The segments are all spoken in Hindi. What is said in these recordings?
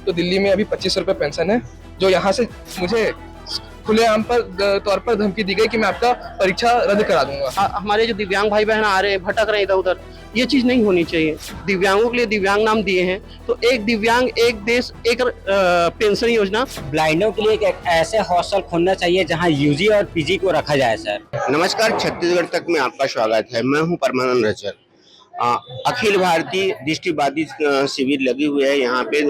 तो दिल्ली में अभी 25 रुपये पेंशन है, जो यहाँ से मुझे खुलेआम पर तौर पर धमकी दी गई कि मैं आपका परीक्षा रद्द करा दूंगा। हमारे जो दिव्यांग भाई बहन आ रहे हैं, भटक रहे हैं इधर उधर, ये चीज नहीं होनी चाहिए। दिव्यांगों के लिए दिव्यांग नाम दिए हैं, तो एक दिव्यांग एक देश एक पेंशन योजना। ब्लाइंडों के लिए एक ऐसे हॉस्टल खोलना चाहिए जहां यूजी और पीजी को रखा जाए। सर नमस्कार, छत्तीसगढ़ तक में आपका स्वागत है। मैं हूं परमानंद रचर। अखिल भारतीय दृष्टिबाधित शिविर लगी हुई है। यहाँ पे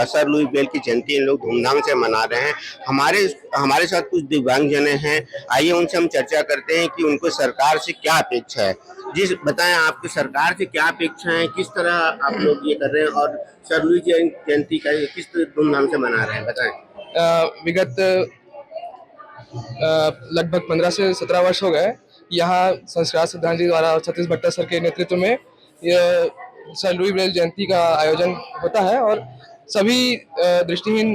सर लुई ब्रेल की जयंती इन लोग धूमधाम से मना रहे हैं। हमारे साथ कुछ दिव्यांग जने हैं, आइए उनसे हम चर्चा करते हैं कि उनको सरकार से क्या अपेक्षा है। जी बताएं, आपकी सरकार से क्या अपेक्षा है, किस तरह आप लोग ये कर रहे हैं और सर लुई जयंती का किस तरह धूमधाम से मना रहे हैं, बताएं। विगत लगभग 15 से 17 वर्ष हो गए यहाँ संस्कार श्रद्धांजलि द्वारा और सतीश भट्टा सर के नेतृत्व में यह सर लुई ब्रेल जयंती का आयोजन होता है और सभी दृष्टिहीन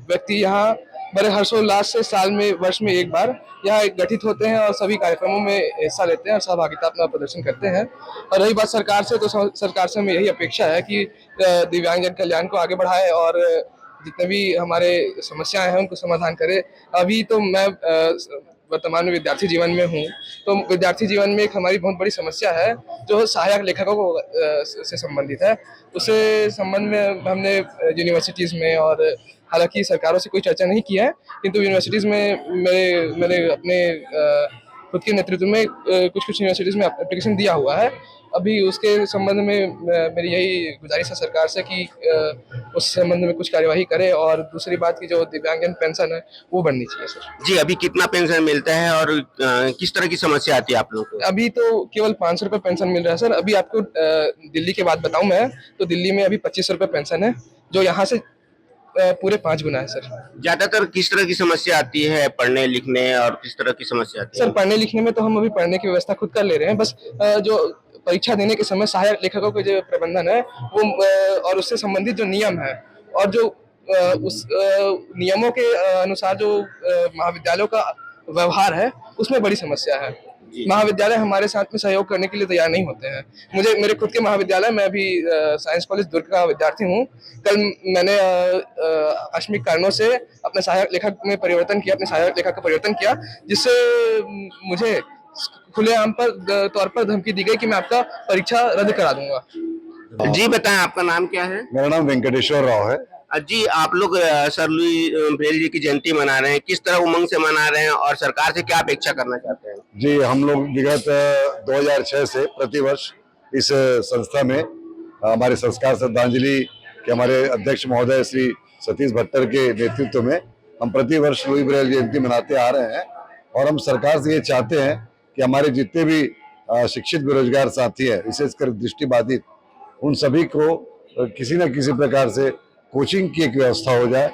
व्यक्ति यहाँ बड़े हर्षोल्लास से साल में वर्ष में एक बार यहाँ गठित होते हैं और सभी कार्यक्रमों में हिस्सा लेते हैं और सहभागिता अपना प्रदर्शन करते हैं। और रही बात सरकार से, तो सरकार से हमें यही अपेक्षा है कि दिव्यांगजन कल्याण को आगे बढ़ाए और जितने भी हमारे समस्याएं हैं उनको समाधान करे। अभी तो मैं वर्तमान में विद्यार्थी जीवन में हूँ, तो विद्यार्थी जीवन में एक हमारी बहुत बड़ी समस्या है जो सहायक लेखकों को से संबंधित है। उससे संबंध में हमने यूनिवर्सिटीज़ में, और हालांकि सरकारों से कोई चर्चा नहीं की है, किंतु यूनिवर्सिटीज़ में मैंने अपने खुद के नेतृत्व में कुछ यूनिवर्सिटीज़ में एप्लीकेशन दिया हुआ है। अभी उसके संबंध में मेरी यही गुजारिश है सरकार से कि उस संबंध में कुछ कार्यवाही करे। और दूसरी बात की जो दिव्यांगजन पेंशन है वो बढ़नी चाहिए सर। जी, अभी कितना पेंशन मिलता है और किस तरह की समस्या आती है आप लोगों को? अभी तो केवल 500 रुपये पेंशन मिल रहा है सर। अभी आपको दिल्ली की बात बताऊं मैं, तो दिल्ली में अभी 25 रुपये पेंशन है, जो यहाँ से पूरे 5 गुना है सर। ज्यादातर किस तरह की समस्या आती है, पढ़ने लिखने और किस तरह की समस्या आती है? सर पढ़ने लिखने में तो हम अभी पढ़ने की व्यवस्था खुद कर ले रहे हैं, बस जो परीक्षा देने के समय सहायक लेखकों के जो प्रबंधन है वो और उससे संबंधित जो नियम है और जो उस नियमों के अनुसार जो महाविद्यालयों का व्यवहार है उसमें बड़ी समस्या है। महाविद्यालय हमारे साथ में सहयोग करने के लिए तैयार नहीं होते हैं। मेरे खुद के महाविद्यालय, मैं अभी साइंस कॉलेज दुर्ग का विद्यार्थी हूँ। कल मैंने आकस्मिक कारणों से अपने सहायक लेखक में परिवर्तन किया, अपने सहायक लेखक का परिवर्तन किया, जिससे मुझे खुलेआम पर तौर पर धमकी दी गई कि मैं आपका परीक्षा रद्द करा दूंगा। जी बताएं, आपका नाम क्या है? मेरा नाम वेंकटेश्वर राव है। जी, आप लोग सर लुई ब्रेल जी की जयंती मना रहे हैं, किस तरह उमंग से मना रहे हैं और सरकार से क्या अपेक्षा करना चाहते हैं? जी, हम लोग विगत 2006 से प्रतिवर्ष इस संस्था में हमारे संस्कार श्रद्धांजलि के हमारे अध्यक्ष महोदय श्री सतीश भट्टर के नेतृत्व में हम प्रतिवर्ष लुई ब्रेल जयंती मनाते आ रहे हैं। और हम सरकार से ये चाहते हैं कि हमारे जितने भी शिक्षित बेरोजगार साथी हैं, विशेषकर दृष्टिबाधित, उन सभी को किसी न किसी प्रकार से कोचिंग की एक व्यवस्था हो जाए,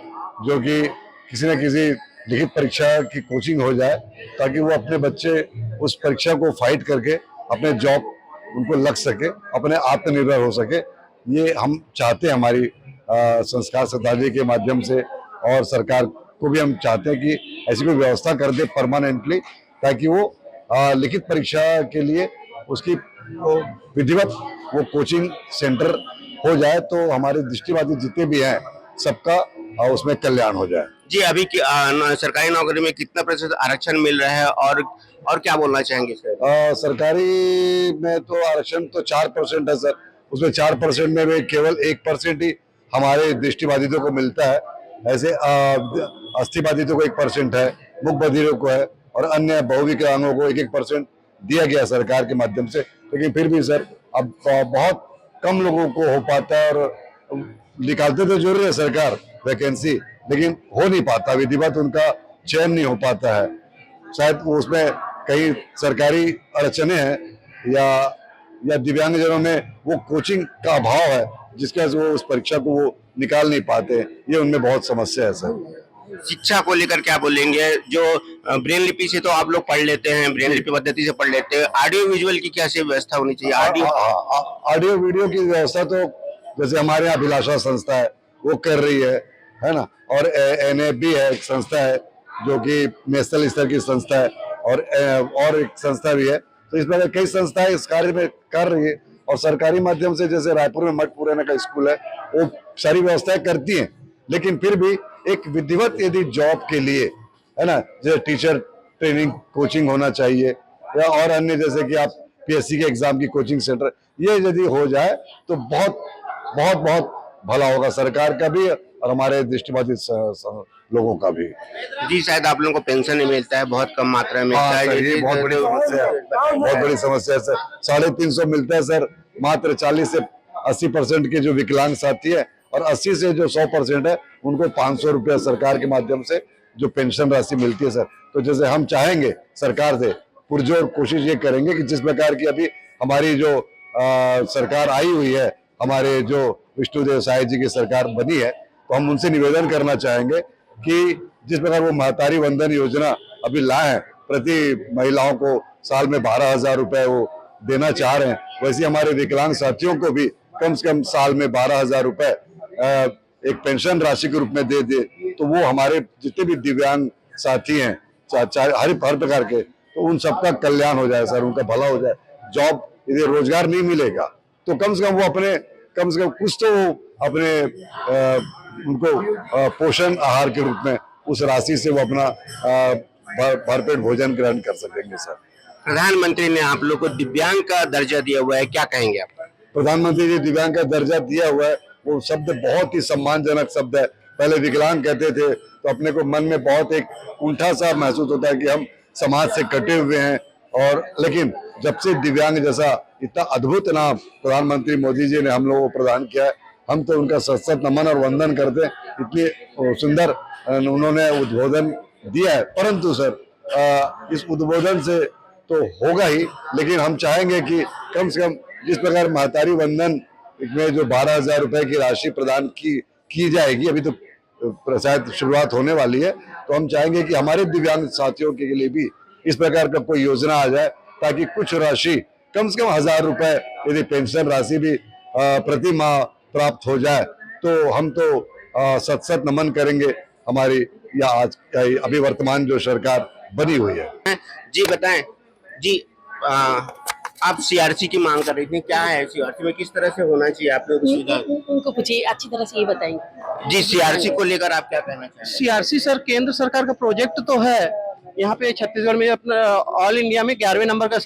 जो कि किसी न किसी लिखित परीक्षा की कोचिंग हो जाए, ताकि वो अपने बच्चे उस परीक्षा को फाइट करके अपने जॉब उनको लग सके, अपने आत्मनिर्भर हो सके। ये हम चाहते हैं हमारी संस्कार श्रद्धांजलि के माध्यम से, और सरकार को भी हम चाहते हैं कि ऐसी कोई व्यवस्था कर दे परमानेंटली, ताकि वो लिखित परीक्षा के लिए उसकी विधिवत वो कोचिंग सेंटर हो जाए, तो हमारे दृष्टिबाधित जितने भी हैं सबका उसमें कल्याण हो जाए। जी, अभी सरकारी नौकरी में कितना प्रतिशत आरक्षण मिल रहा है और क्या बोलना चाहेंगे सर? सरकारी में तो आरक्षण तो 4% है सर। उसमें 4% में भी केवल 1% ही हमारे दृष्टिबाधितों को मिलता है। ऐसे अस्थिबाधितों को 1% है, मुख बधिरों को है, और अन्य बहुविकलांगों को 1% दिया गया सरकार के माध्यम से। लेकिन फिर भी सर अब बहुत कम लोगों को हो पाता है, और निकालते तो जरूर है सरकार वैकेंसी, लेकिन हो नहीं पाता, विधिवत उनका चयन नहीं हो पाता है। शायद उसमें कई सरकारी अड़चने हैं या दिव्यांगजनों में वो कोचिंग का अभाव है, जिसकी वजह से वो उस परीक्षा को वो निकाल नहीं पाते। ये उनमें बहुत समस्या है सर। शिक्षा को लेकर क्या बोलेंगे? जो ब्रेल लिपि से तो आप लोग पढ़ लेते हैं, ब्रेल लिपि पद्धति से पढ़ लेते हैं, ऑडियो विजुअल की क्या व्यवस्था होनी चाहिए? ऑडियो वीडियो की व्यवस्था तो जैसे हमारे यहाँ अभिलाषा संस्था है वो कर रही है ना, और NAB है, एक संस्था है जो कि नेशनल स्तर की संस्था है, और एक संस्था भी है। तो इस प्रकार कई संस्थाएं इस कार्य में कर रही है, और सरकारी माध्यम से जैसे रायपुर में मठ पुराना का स्कूल है, वो सारी व्यवस्थाएं करती हैं। लेकिन फिर भी एक विधिवत यदि जॉब के लिए, है ना, जैसे टीचर ट्रेनिंग कोचिंग होना चाहिए, या और अन्य जैसे कि आप पीएससी के एग्जाम की कोचिंग सेंटर, ये यदि हो जाए तो बहुत बहुत बहुत भला होगा सरकार का भी और हमारे दृष्टिबाधित लोगों का भी। जी, शायद आप लोगों को पेंशन नहीं मिलता है, बहुत कम मात्रा में मिलता हाँ है। सर, ये बहुत बड़ी समस्या है, बहुत बड़ी समस्या है सर। 350 मिलता है सर, मात्र 40 से 80% के जो विकलांग साथी है और 80 से जो 100% है उनको 500 रुपया सरकार के माध्यम से जो पेंशन राशि मिलती है सर। तो जैसे हम चाहेंगे सरकार से पुरजोर कोशिश ये करेंगे कि जिस प्रकार की अभी हमारी जो सरकार आई हुई है, हमारे जो विष्णुदेव साय जी की सरकार बनी है, तो हम उनसे निवेदन करना चाहेंगे कि जिस प्रकार वो महतारी वंदन योजना अभी लाए हैं, प्रति महिलाओं को साल में 12,000 रुपए वो देना चाह रहे हैं, वैसे हमारे विकलांग साथियों को भी कम से कम साल में 12,000 रुपए एक पेंशन राशि के रूप में दे दे, तो वो हमारे जितने भी दिव्यांग साथी हैं हर प्रकार के, तो उन सबका कल्याण हो जाए सर, उनका भला हो जाए। जॉब यदि रोजगार नहीं मिलेगा तो कम से कम वो अपने कम से कम कुछ तो अपने उनको पोषण आहार के रूप में उस राशि से वो अपना भरपेट भोजन ग्रहण कर सकेंगे सर। प्रधानमंत्री ने आप लोग को दिव्यांग का दर्जा दिया हुआ है, क्या कहेंगे आप? प्रधानमंत्री जी दिव्यांग का दर्जा दिया हुआ है, वो शब्द बहुत ही सम्मानजनक शब्द है। पहले विकलांग कहते थे तो अपने को मन में बहुत एक उल्टा सा महसूस होता है कि हम समाज से कटे हुए हैं, और लेकिन जब से दिव्यांग जैसा इतना अद्भुत नाम प्रधानमंत्री मोदी जी ने हम लोगों को प्रदान किया है, हम तो उनका सत नमन और वंदन करते हैं। इतनी सुंदर उन्होंने उद्बोधन दिया है, परंतु सर इस उद्बोधन से तो होगा ही, लेकिन हम चाहेंगे कि कम से कम जिस प्रकार महतारी वंदन में जो 12,000 रुपए की राशि प्रदान की जाएगी, अभी तो शायद शुरुआत होने वाली है, तो हम चाहेंगे कि हमारे दिव्यांग साथियों के लिए भी इस प्रकार का कोई योजना आ जाए, ताकि कुछ राशि कम से कम 1,000 रुपए यदि पेंशन राशि भी प्रति माह प्राप्त हो जाए, तो हम तो सत नमन करेंगे हमारी या आज का अभी वर्तमान जो सरकार बनी हुई है। जी बताएं जी, आप सीआरसी की मांग कर रही थी, क्या है सीआरसी में, किस तरह से होना चाहिए आप लोग? उनको पूछिए, अच्छी तरह से ये बताएंगे। जी, सीआरसी को लेकर आप क्या कहना चाहेंगे? सीआरसी सर केंद्र सरकार का प्रोजेक्ट तो है, यहाँ पे छत्तीसगढ़ में अपना ऑल इंडिया में 11वें नंबर का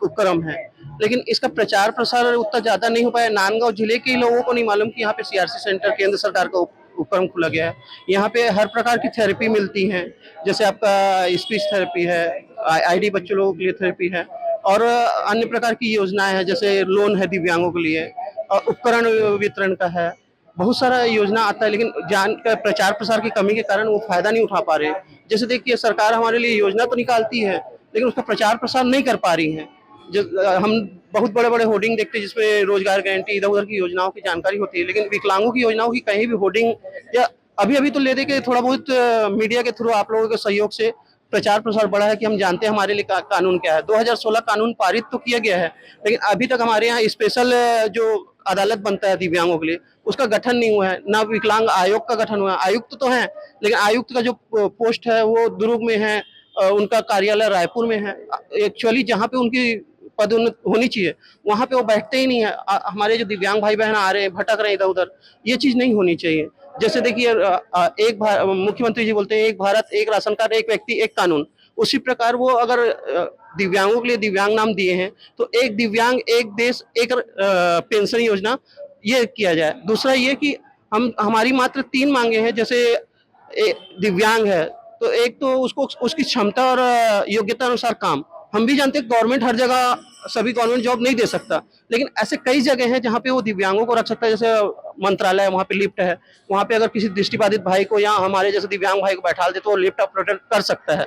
उपक्रम है, लेकिन इसका प्रचार प्रसार उतना ज्यादा नहीं हो पाया। नांदगांव जिले के लोगों को नहीं मालूम कि यहाँ पे सीआरसी सेंटर केंद्र सरकार का उपक्रम खुला गया है। यहाँ पे हर प्रकार की थेरेपी मिलती है, जैसे आपका स्पीच थेरेपी है, आईडी बच्चों लोगों के लिए थेरेपी है, और अन्य प्रकार की योजनाएं हैं, जैसे लोन है दिव्यांगों के लिए, और उपकरण वितरण का है, बहुत सारा योजना आता है, लेकिन जान का प्रचार प्रसार की कमी के कारण वो फायदा नहीं उठा पा रहे। जैसे देखिए सरकार हमारे लिए योजना तो निकालती है, लेकिन उसका प्रचार प्रसार नहीं कर पा रही है। हम बहुत बड़े बड़े होर्डिंग देखते हैं जिसमें रोजगार गारंटी इधर उधर की योजनाओं की जानकारी होती है, लेकिन विकलांगों की योजनाओं की कहीं भी होर्डिंग या अभी तो ले दे के थोड़ा बहुत मीडिया के थ्रू आप लोगों के सहयोग से प्रचार प्रसार बढ़ा है कि हम जानते हैं हमारे लिए कानून क्या है। 2016 कानून पारित तो किया गया है, लेकिन अभी तक हमारे यहाँ स्पेशल जो अदालत बनता है दिव्यांगों के लिए उसका गठन नहीं हुआ है, ना विकलांग आयोग का गठन हुआ है। आयुक्त तो है, लेकिन आयुक्त का जो पोस्ट है वो दुर्ग में है, उनका कार्यालय रायपुर में है। एक्चुअली जहाँ पे उनकी पदोन्नति होनी चाहिए वहाँ पे वो बैठते ही नहीं है। हमारे जो दिव्यांग भाई बहन आ रहे हैं, भटक रहे हैं इधर उधर, ये चीज नहीं होनी चाहिए। जैसे देखिए मुख्यमंत्री जी बोलते हैं एक भारत एक राशन कार्ड, एक व्यक्ति एक कानून, उसी प्रकार वो अगर दिव्यांगों के लिए दिव्यांग नाम दिए हैं तो एक दिव्यांग एक देश एक पेंशन योजना ये किया जाए। दूसरा ये कि हमारी मात्र 3 मांगे हैं, जैसे दिव्यांग है तो एक तो उसको उसकी क्षमता और योग्यता अनुसार काम, हम भी जानते हैं गवर्नमेंट हर जगह सभी गवर्नमेंट जॉब नहीं दे सकता, लेकिन ऐसे कई जगह हैं जहाँ पे वो दिव्यांगों को रख सकता है। जैसे मंत्रालय है, वहाँ पे लिफ्ट है, वहाँ पे अगर किसी दृष्टिबाधित भाई को या हमारे जैसे दिव्यांग भाई को बैठा दे तो वो लिफ्ट ऑपरेटर कर सकता है।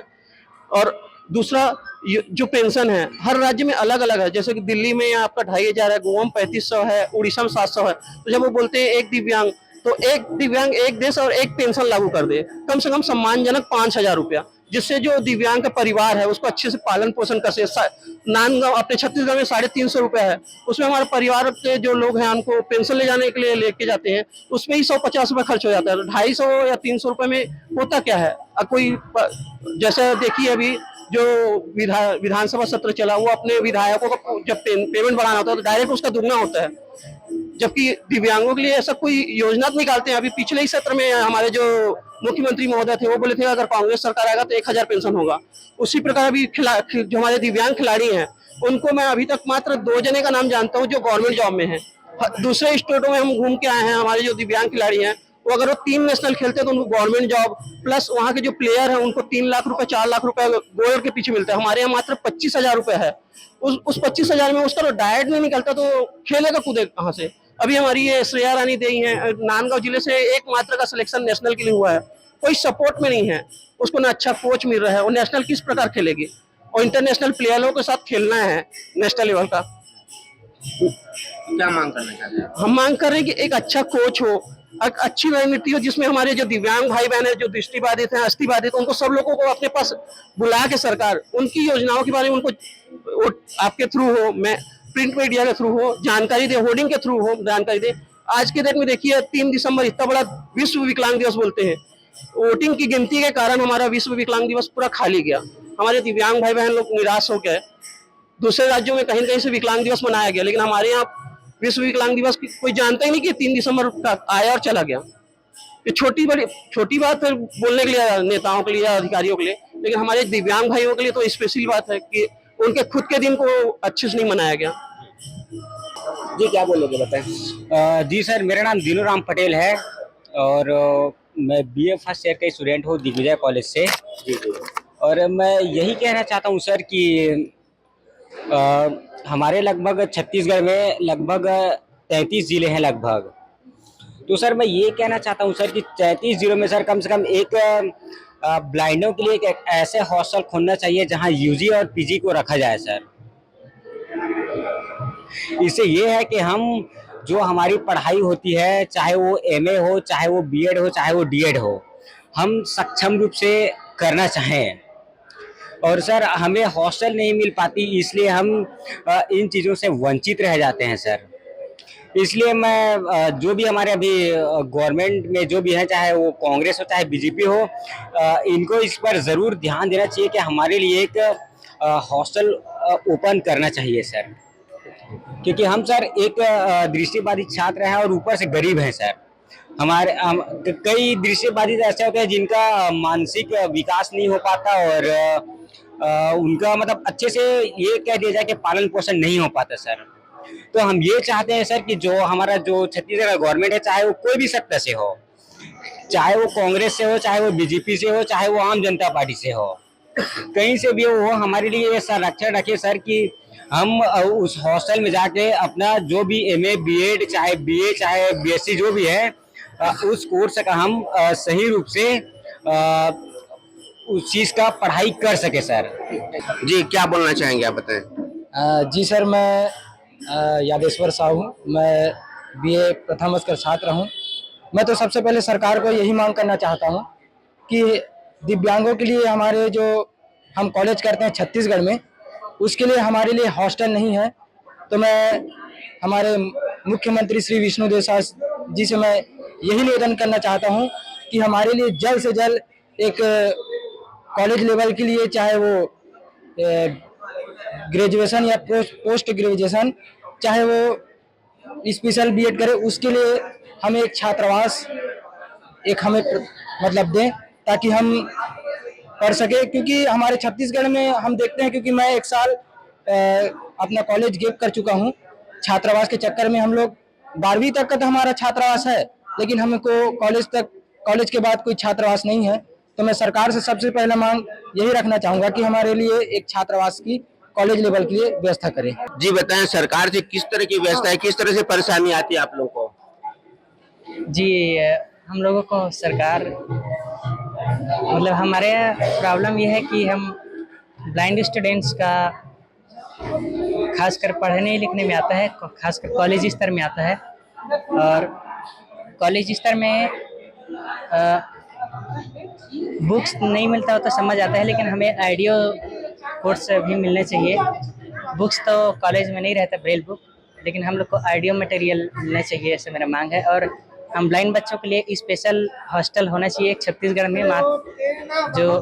और दूसरा जो पेंशन है हर राज्य में अलग अलग है, जैसे कि दिल्ली में आपका 2,500 है, गोवा में 3,500 है, उड़ीसा में 700 है। तो जब वो बोलते हैं एक दिव्यांग, तो एक दिव्यांग एक देश और एक पेंशन लागू कर दे, कम से कम सम्मानजनक 5,000 रुपया, जिससे जो दिव्यांग का परिवार है उसको अच्छे से पालन पोषण कर सके। नांदगांव अपने छत्तीसगढ़ में 350 रुपया है, उसमें हमारे परिवार के जो लोग हैं उनको पेंशन ले जाने के लिए लेके जाते हैं, उसमें ही 150 रुपये खर्च हो जाता है। 250 या 300 रुपये में होता क्या है? कोई जैसे देखिए अभी जो विधानसभा सत्र चला, वो अपने विधायकों को जब पेमेंट बढ़ाना होता है तो डायरेक्ट उसका दुगना होता है। जबकि दिव्यांगों के लिए ऐसा कोई योजना तो निकालते हैं। अभी पिछले ही सत्र में हमारे जो मुख्यमंत्री महोदय थे वो बोले थे अगर कांग्रेस सरकार आएगा तो 1000 पेंशन होगा। उसी प्रकार अभी जो हमारे दिव्यांग खिलाड़ी हैं उनको मैं अभी तक मात्र 2 जने का नाम जानता हूँ जो गवर्नमेंट जॉब में है। दूसरे स्टेटों में हम घूम के आए हैं, हमारे जो दिव्यांग खिलाड़ी हैं वो अगर वो 3 नेशनल खेलते हैं तो उनको गवर्नमेंट जॉब प्लस वहाँ के जो प्लेयर हैं उनको 3 लाख रुपए 4 लाख रुपए गोल्ड के पीछे मिलता है। हमारे यहाँ मात्र 25,000 रुपए है। उस 25,000 में उसका तो डाइट नहीं निकलता तो खेलेगा कूदेगा कहाँ से। अभी हमारी ये श्रेया रानी देई हैं, नांदगांव जिले से एकमात्र का सिलेक्शन नेशनल के लिए हुआ है, कोई सपोर्ट में नहीं है, उसको ना अच्छा कोच मिल रहा है, वो नेशनल किस प्रकार खेलेगी और इंटरनेशनल प्लेयरों के साथ खेलना है नेशनल लेवल का। क्या मांग करना चाहते हैं? हम मांग कर रहे हैं कि एक अच्छा कोच हो, एक अच्छी रणनीति हो जिसमें हमारे जो दिव्यांग भाई बहन है, जो दृष्टिबाधित हैं, अस्थिबाधित, उनको सब लोगों को अपने पास बुला के सरकार उनकी योजनाओं के बारे में उनको आपके थ्रू हो, मैं प्रिंट मीडिया के थ्रू हो जानकारी दे, होर्डिंग के थ्रू हो जानकारी दे। आज के डेट में देखिए 3 दिसंबर इतना बड़ा विश्व विकलांग दिवस बोलते हैं, वोटिंग की गिनती के कारण हमारा विश्व विकलांग दिवस पूरा खाली गया। हमारे दिव्यांग भाई बहन लोग निराश हो गए। दूसरे राज्यों में कहीं कहीं से विकलांग दिवस मनाया गया, लेकिन हमारे यहाँ विश्व विकलांग दिवस कोई जानता ही नहीं कि 3 दिसंबर का आया और चला गया। ये छोटी बात है बोलने के लिए नेताओं के लिए या अधिकारियों के लिए, लेकिन हमारे दिव्यांग भाइयों के लिए तो स्पेशल बात है कि उनके खुद के दिन को अच्छे से नहीं मनाया गया। जी क्या बोलोगे बताएं? जी सर, मेरा नाम दीनू राम पटेल है और मैं BA फर्स्ट ईयर का स्टूडेंट हूँ दिग्विजय कॉलेज से। और मैं यही कहना चाहता हूँ सर कि हमारे लगभग छत्तीसगढ़ में लगभग 33 जिले हैं लगभग। तो सर मैं ये कहना चाहता हूँ सर कि 33 जिलों में सर कम से कम एक ब्लाइंडों के लिए एक ऐसे हॉस्टल खोलना चाहिए जहाँ UG और PG को रखा जाए सर। इससे ये है कि हम जो हमारी पढ़ाई होती है, चाहे वो MA हो, चाहे वो B.Ed हो, चाहे वो D.Ed हो, हम सक्षम रूप से करना चाहें। और सर हमें हॉस्टल नहीं मिल पाती, इसलिए हम इन चीज़ों से वंचित रह जाते हैं सर। इसलिए मैं जो भी हमारे अभी गवर्नमेंट में जो भी है, चाहे वो कांग्रेस हो चाहे BJP हो, इनको इस पर ज़रूर ध्यान देना चाहिए कि हमारे लिए एक हॉस्टल ओपन करना चाहिए सर। क्योंकि हम सर एक दृष्टिबाधित छात्र हैं और ऊपर से गरीब हैं सर। हमारे कई दृष्टिबाधित ऐसे होते हैं जिनका मानसिक विकास नहीं हो पाता और उनका मतलब अच्छे से ये कह दिया जाए कि पालन पोषण नहीं हो पाता सर। तो हम ये चाहते हैं सर कि जो हमारा जो छत्तीसगढ़ का गवर्नमेंट है, चाहे वो कोई भी सत्ता से हो, चाहे वो कांग्रेस से हो, चाहे वो BJP से हो, चाहे वो आम जनता पार्टी से हो, कहीं से भी हो, हमारे लिए ये संरक्षण रखे सर कि हम उस हॉस्टल में जाके अपना जो भी MA B.Ed चाहे BA चाहे BSc जो भी है उस कोर्स का हम सही रूप से उस चीज़ का पढ़ाई कर सके सर। जी क्या बोलना चाहेंगे आप बताएं? जी सर, मैं यादेश्वर साहू हूँ, मैं BA प्रथम वर्ष का छात्र हूँ। मैं तो सबसे पहले सरकार को यही मांग करना चाहता हूँ कि दिव्यांगों के लिए हमारे जो हम कॉलेज करते हैं छत्तीसगढ़ में, उसके लिए हमारे लिए हॉस्टल नहीं है। तो मैं हमारे मुख्यमंत्री श्री विष्णुदेव साय जी से मैं यही निवेदन करना चाहता हूँ कि हमारे लिए जल्द से जल्द एक कॉलेज लेवल के लिए, चाहे वो ग्रेजुएशन या पोस्ट ग्रेजुएशन, चाहे वो स्पेशल B.Ed करे, उसके लिए हमें एक छात्रावास हमें मतलब दें ताकि हम पढ़ सके। क्योंकि हमारे छत्तीसगढ़ में हम देखते हैं, क्योंकि मैं 1 साल अपना कॉलेज गैप कर चुका हूं छात्रावास के चक्कर में। हम लोग 12वीं तक का तो हमारा छात्रावास है, लेकिन हमको कॉलेज के बाद कोई छात्रावास नहीं है। तो मैं सरकार से सबसे पहले मांग यही रखना चाहूँगा कि हमारे लिए एक छात्रावास की कॉलेज लेवल के लिए व्यवस्था करें। जी बताएं, सरकार से किस तरह की व्यवस्था है, किस तरह से परेशानी आती है आप लोगों को? जी हम लोगों को सरकार मतलब हमारे प्रॉब्लम ये है कि हम ब्लाइंड स्टूडेंट्स का खासकर पढ़ने लिखने में आता है, खासकर कॉलेज स्तर में आता है। और कॉलेज स्तर में बुक्स नहीं मिलता हो तो समझ आता है, लेकिन हमें ऑडियो कोर्स भी मिलने चाहिए। बुक्स तो कॉलेज में नहीं रहता ब्रेल बुक, लेकिन हम लोग को ऑडियो मटेरियल मिलना चाहिए, ऐसे मेरा मांग है। और हम ब्लाइंड बच्चों के लिए स्पेशल हॉस्टल होना चाहिए छत्तीसगढ़ में, जो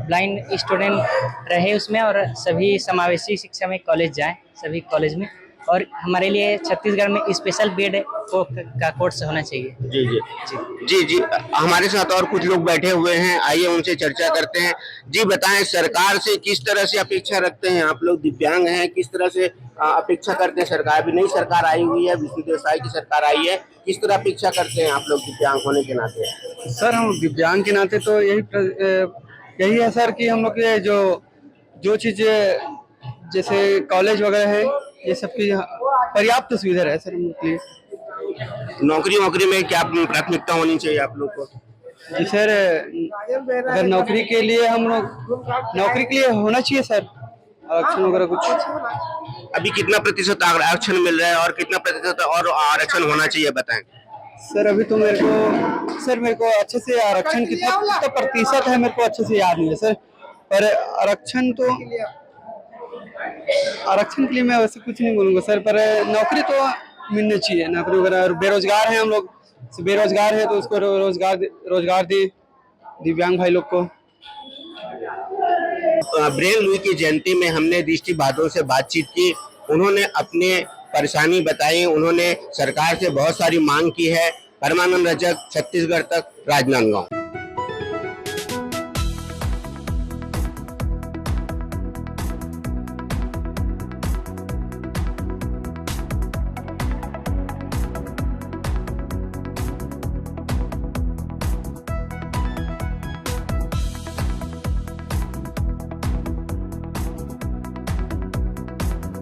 ब्लाइंड स्टूडेंट रहे उसमें, और सभी समावेशी शिक्षा में कॉलेज जाएं, सभी कॉलेज में। और हमारे लिए छत्तीसगढ़ में स्पेशल बीएड का कोर्स होना चाहिए। जी जी जी जी हमारे साथ और कुछ लोग बैठे हुए हैं, आइए उनसे चर्चा करते हैं। जी बताएं, सरकार से किस तरह से अपेक्षा रखते हैं? आप लोग दिव्यांग हैं, किस तरह से अपेक्षा करते हैं? सरकार भी नई सरकार आई हुई है, विष्णुदेव साय की सरकार आई है, किस तरह अपेक्षा करते हैं आप लोग दिव्यांग होने के नाते? सर हम दिव्यांग के नाते तो यही है सर कि हम लोग के जो चीज़ें जैसे कॉलेज वगैरह है, ये सब की पर्याप्त सुविधा रहे सर हम लोग के लिए। नौकरी में क्या प्राथमिकता होनी चाहिए आप लोग को? जी सर, अगर नौकरी के लिए होना चाहिए सर आरक्षण वगैरह कुछ। अभी कितना प्रतिशत आरक्षण मिल रहा है और कितना प्रतिशत और आरक्षण होना चाहिए बताएं? सर अभी तो मेरे को अच्छे से आरक्षण कितना प्रतिशत है मेरे को अच्छे से याद नहीं है सर, पर आरक्षण के लिए मैं वैसे कुछ नहीं बोलूँगा सर, पर नौकरी तो मिलनी चाहिए, नौकरी वगैरह। बेरोजगार हैं हम लोग, बेरोजगार है तो उसको रोजगार दे दिव्यांग भाई लोग को। ब्रेल लुई की जयंती में हमने दृष्टिबाधितों से बातचीत की, उन्होंने अपने परेशानी बताई, उन्होंने सरकार से बहुत सारी मांग की है। परमानंद रजक, छत्तीसगढ़ तक, राजनांदगांव।